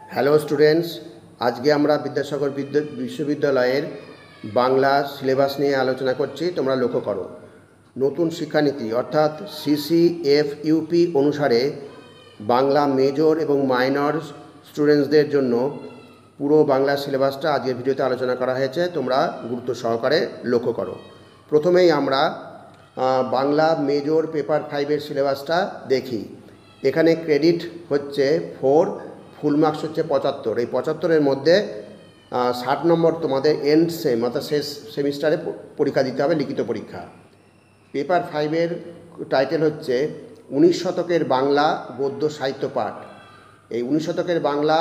Hello students, আজকে আমরা বিদ্যাসাগর বিশ্ববিদ্যালয়ের বাংলা সিলেবাস নিয়ে আলোচনা করছি। তোমরা লক্ষ্য করো, নতুন শিক্ষানীতি অর্থাৎ CCFUP অনুসারে বাংলা মেজর এবং মাইনর স্টুডেন্টসদের জন্য পুরো বাংলা সিলেবাসটা আজকের ভিডিওতে আলোচনা করা হয়েছে। তোমরা গুরুত্ব সহকারে লক্ষ্য করো। প্রথমেই আমরা বাংলা মেজর পেপার 5-এর সিলেবাসটা দেখি। এখানে ক্রেডিট হচ্ছে 4, ফুল মার্কস হচ্ছে 75। এই 75-এর মধ্যে 60 নম্বর তোমাদের এন্ড সেম অর্থাৎ শেষ সেমিস্টারে পরীক্ষা দিতে হবে, লিখিত পরীক্ষা। পেপার 5-এর টাইটেল হচ্ছে 19 শতকের বাংলা গদ্য সাহিত্য পাঠ। এই 19 শতকের বাংলা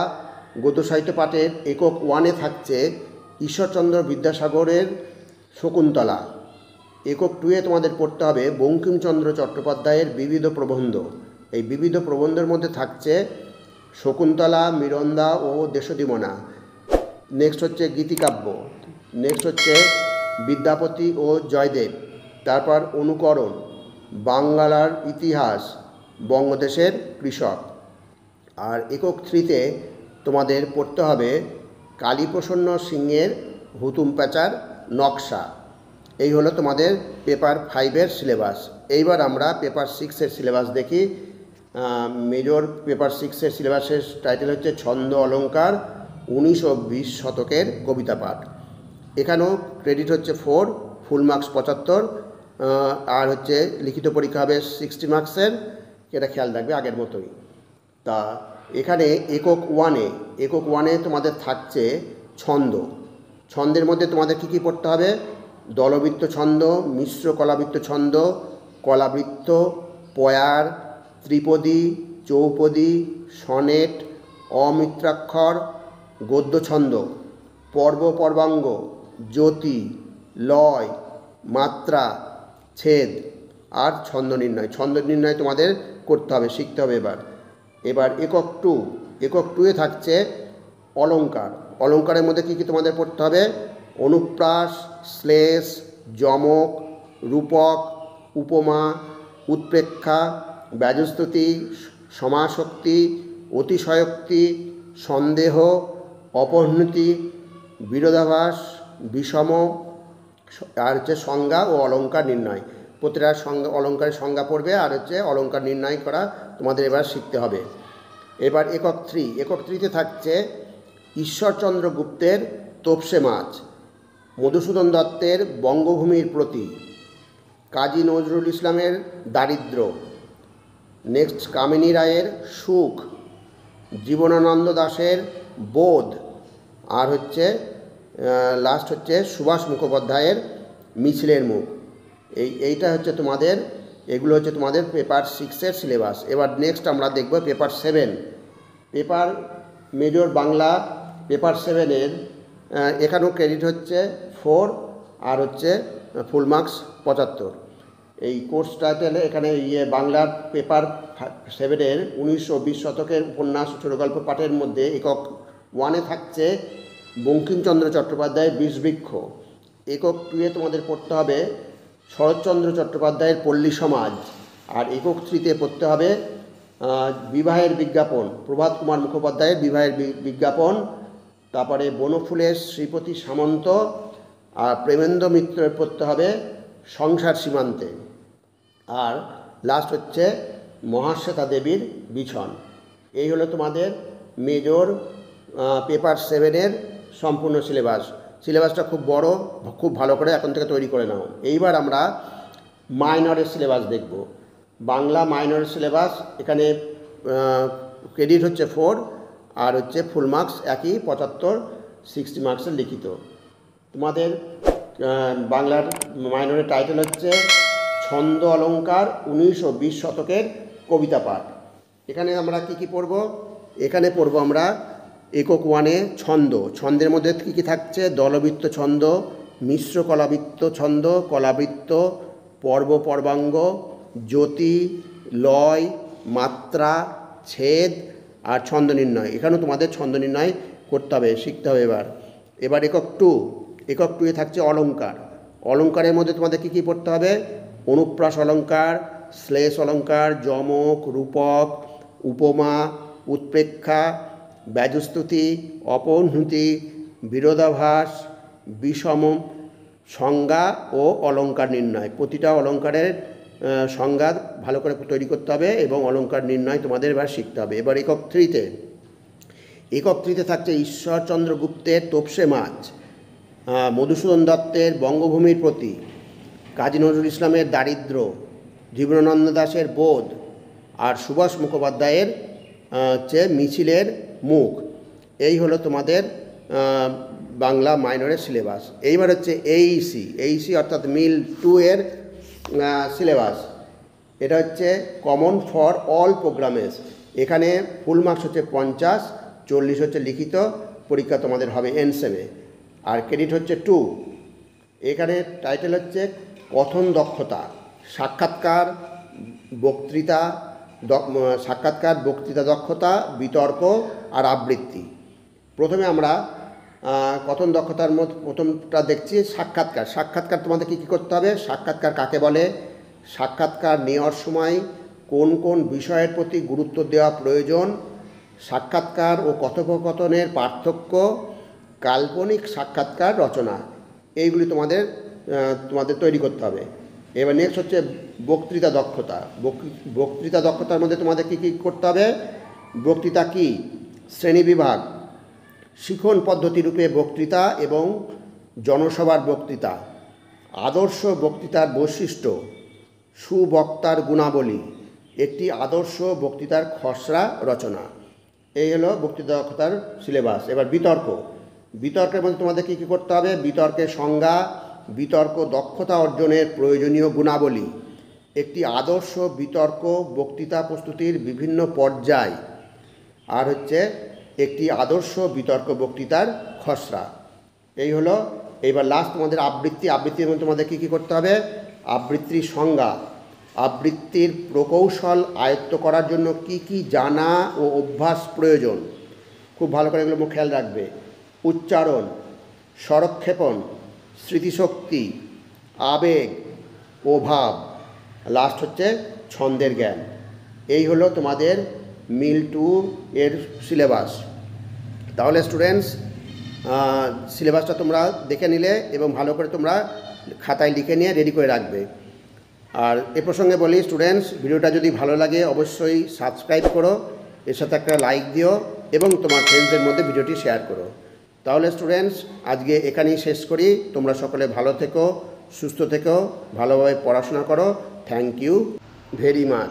গদ্য সাহিত্য পাঠের একক 1-এ থাকছে ঈশ্বরচন্দ্র বিদ্যাসাগরের শকুন্তলা। একক 2-এ তোমাদের পড়তে হবে বঙ্কিমচন্দ্র চট্টোপাধ্যায়ের বিবিধ প্রবন্ধ। এই বিবিধ প্রবন্ধের মধ্যে থাকছে শকুন্তলা, মিরন্দা ও দেশোদিমনা। নেক্সট হচ্ছে গীতিকাব্য। নেক্সট হচ্ছে বিদ্যাপতি ও জয়দেব। তারপর অনুকরণ, বাংলার ইতিহাস, বঙ্গদেশের কৃষক। আর একক 3-তে তোমাদের পড়তে হবে কালীপ্রসন্ন সিংহের হুতুম প্যাঁচার নকশা। এই হলো তোমাদের পেপার 5-এর সিলেবাস। এইবার আমরা পেপার 6-এর সিলেবাস দেখি। মেজর পেপার 6-এর সিলেবাসের টাইটেল হচ্ছে ছন্দ অলঙ্কার 19 ও 20 শতকের কবিতা পাঠ। এখানেও ক্রেডিট হচ্ছে 4, ফুল মার্কস 75, আর হচ্ছে লিখিত পরীক্ষা হবে 60 মার্কসের। এটা খেয়াল রাখবে আগের মতোই। তা এখানে একক 1-এ তোমাদের থাকছে ছন্দ। ছন্দের মধ্যে তোমাদের কী কী পড়তে হবে? দলবৃত্ত ছন্দ, মিশ্র কলাবৃত্ত ছন্দ, কলাবৃত্ত, পয়ার, ত্রিপদী, চৌপদী, সনেট, অমিত্রাক্ষর, গদ্য ছন্দ, পর্ব পর্বাঙ্গ, জ্যোতি, লয়, মাত্রা, ছেদ আর ছন্দ নির্ণয়। ছন্দ নির্ণয় তোমাদের করতে হবে, শিখতে হবে। এবার একক 2-এ থাকছে অলঙ্কার। অলঙ্কারের মধ্যে কী কী তোমাদের পড়তে হবে? অনুপ্রাস, শ্লেষ, যমক, রূপক, উপমা, উৎপ্রেক্ষা, ব্যজস্তুতি, সমাসক্তি, অতিশয়োক্তি, সন্দেহ, অপহৃতি, বিরোধাভাস, বিষম, আর হচ্ছে সংজ্ঞা ও অলঙ্কার নির্ণয়। প্রতিটা অলঙ্কারের সংজ্ঞা পড়বে, আর হচ্ছে অলঙ্কার নির্ণয় করা তোমাদের এবার শিখতে হবে। এবার একক 3-তে থাকছে ঈশ্বরচন্দ্র গুপ্তের তোপসে মাছ, মধুসূদন দত্তের বঙ্গভূমির প্রতি, কাজী নজরুল ইসলামের দারিদ্র, নেক্সট কামিনী রায়ের সুখ, জীবনানন্দ দাশের বোধ, আর হচ্ছে লাস্ট হচ্ছে সুভাষ মুখোপাধ্যায়ের মিছিলের মুখ। এইটা হচ্ছে তোমাদের, এগুলো হচ্ছে তোমাদের পেপার 6-এর সিলেবাস। এবার নেক্সট আমরা দেখব paper 7। Paper major Bangla paper 7-এর এখানেও ক্রেডিট হচ্ছে 4, আর হচ্ছে ফুল মার্কস 75। এই কোর্স টাইটেলে এখানে বাংলার পেপার 7-এর 19 ও 20 শতকের উপন্যাস ছোট গল্প পাঠের মধ্যে একক 1-এ থাকছে বঙ্কিমচন্দ্র চট্টোপাধ্যায়ের বিষবৃক্ষ। একক 2-এ তোমাদের পড়তে হবে শরৎচন্দ্র চট্টোপাধ্যায়ের পল্লী সমাজ। আর একক 3-তে পড়তে হবে বিবাহের বিজ্ঞাপন, প্রভাত কুমার মুখোপাধ্যায়ের বিবাহের বিজ্ঞাপন। তারপরে বনফুলের শ্রীপতি সামন্ত, আর প্রেমেন্দ্র মিত্রের পড়তে হবে সংসার সীমান্তে। আর লাস্ট হচ্ছে মহাশ্বেতা দেবীর বিছন। এই হলো তোমাদের মেজর পেপার 7-এর সম্পূর্ণ সিলেবাসটা খুব বড়, খুব ভালো করে এখন থেকে তৈরি করে নাও। এইবার আমরা মাইনরের সিলেবাস দেখব। বাংলা মাইনরের সিলেবাস এখানে ক্রেডিট হচ্ছে 4, আর হচ্ছে ফুল মার্কস একই 75, 60 মার্কসের লিখিত। তোমাদের বাংলার মাইনরের টাইটেল হচ্ছে ছন্দ অলঙ্কার 19 ও 20 শতকের কবিতা পাঠ। এখানে আমরা কি কি পড়ব? এখানে পড়ব আমরা একক 1-এ ছন্দ। ছন্দের মধ্যে কী কী থাকছে? দলবৃত্ত ছন্দ, মিশ্র কলাবৃত্ত ছন্দ, কলাবৃত্ত, পর্ব পর্বাঙ্গ, জ্যোতি, লয়, মাত্রা, ছেদ আর ছন্দ নির্ণয়। এখানেও তোমাদের ছন্দ নির্ণয় করতে হবে, শিখতে হবে। এবার একক 2-এ থাকছে অলঙ্কার। অলঙ্কারের মধ্যে তোমাদের কী কী পড়তে হবে? অনুপ্রাস অলঙ্কার, শ্লেষ অলঙ্কার, যমক, রূপক, উপমা, উৎপ্রেক্ষা, ব্যাজস্তুতি, অপৌনহতি, বিরোধাভাস, বিষম সংজ্ঞা ও অলঙ্কার নির্ণয়। প্রতিটা অলঙ্কারের সংজ্ঞা ভালো করে তৈরি করতে হবে এবং অলঙ্কার নির্ণয় তোমাদের এবার শিখতে হবে। এবার একক থ্রিতে থাকছে ঈশ্বরচন্দ্র গুপ্তের তোপসে মাছ, মধুসূদন দত্তের বঙ্গভূমির প্রতি, কাজী নজরুল ইসলামের দারিদ্র, জীবনানন্দ দাশের বোধ, আর সুভাষ মুখোপাধ্যায়ের হচ্ছে মিছিলের মুখ। এই হলো তোমাদের বাংলা মাইনরের সিলেবাস। এইবার হচ্ছে এইসি অর্থাৎ মিল 2 এর সিলেবাস। এটা হচ্ছে কমন ফর অল প্রোগ্রামেস। এখানে ফুল মার্কস হচ্ছে 50, 40 হচ্ছে লিখিত পরীক্ষা তোমাদের হবে এনসেমে, আর ক্রেডিট হচ্ছে 2। এখানে টাইটেল হচ্ছে কথন দক্ষতা, সাক্ষাৎকার, বক্তৃতা দক্ষতা, বিতর্ক আর আবৃত্তি। প্রথমে আমরা কথন দক্ষতার মধ্যে প্রথমটা দেখছি সাক্ষাৎকার তোমাদের কী কী করতে হবে, সাক্ষাৎকার কাকে বলে, সাক্ষাৎকার নেওয়ার সময় কোন কোন বিষয়ের প্রতি গুরুত্ব দেওয়া প্রয়োজন, সাক্ষাৎকার ও কথোপকথনের পার্থক্য, কাল্পনিক সাক্ষাৎকার রচনা, এইগুলি তোমাদের তৈরি করতে হবে। এবার নেক্সট হচ্ছে বক্তৃতা দক্ষতা। বক্তৃতা দক্ষতার মধ্যে তোমাদের কী কী করতে হবে, বক্তৃতা কী, শ্রেণীবিভাগ, শিখন পদ্ধতি রূপে বক্তৃতা এবং জনসভার বক্তৃতা, আদর্শ বক্তৃতার বৈশিষ্ট্য, সুবক্তার গুণাবলী, একটি আদর্শ বক্তৃতার খসড়া রচনা। এই হলো বক্তৃতা দক্ষতার সিলেবাস। এবার বিতর্কের মধ্যে তোমাদের কী কী করতে হবে, বিতর্কের সংজ্ঞা, বিতর্ক দক্ষতা অর্জনের প্রয়োজনীয় গুণাবলী, একটি আদর্শ বিতর্ক বক্তৃতা প্রস্তুতির বিভিন্ন পর্যায়, আর হচ্ছে একটি আদর্শ বিতর্ক বক্তৃতার খসড়া। এই হলো। এইবার লাস্ট তোমাদের আবৃত্তির মধ্যে তোমাদের কী কী করতে হবে, আবৃত্তির সংজ্ঞা, আবৃত্তির প্রকৌশল আয়ত্ত করার জন্য কি কি জানা ও অভ্যাস প্রয়োজন, খুব ভালো করে এগুলো খেয়াল রাখবে, উচ্চারণ, স্বরক্ষেপণ, স্মৃতিশক্তি, আবেগ ও ভাব, লাস্ট হচ্ছে ছন্দের জ্ঞান। এই হলো তোমাদের মিল 2 এর সিলেবাস। তাহলে স্টুডেন্টস সিলেবাসটা তোমরা দেখে নিলে এবং ভালো করে তোমরা খাতায় লিখে নিয়ে রেডি করে রাখবে। আর এ প্রসঙ্গে বলি স্টুডেন্টস, ভিডিওটা যদি ভালো লাগে অবশ্যই সাবস্ক্রাইব করো, এর সাথে একটা লাইক দিও এবং তোমার ফ্রেন্ডসদের মধ্যে ভিডিওটি শেয়ার করো। তাহলে স্টুডেন্টস আজকে এখানেই শেষ করি। তোমরা সকলে ভালো থেকো, সুস্থ থেকো, ভালোভাবে পড়াশোনা করো। Thank you very much.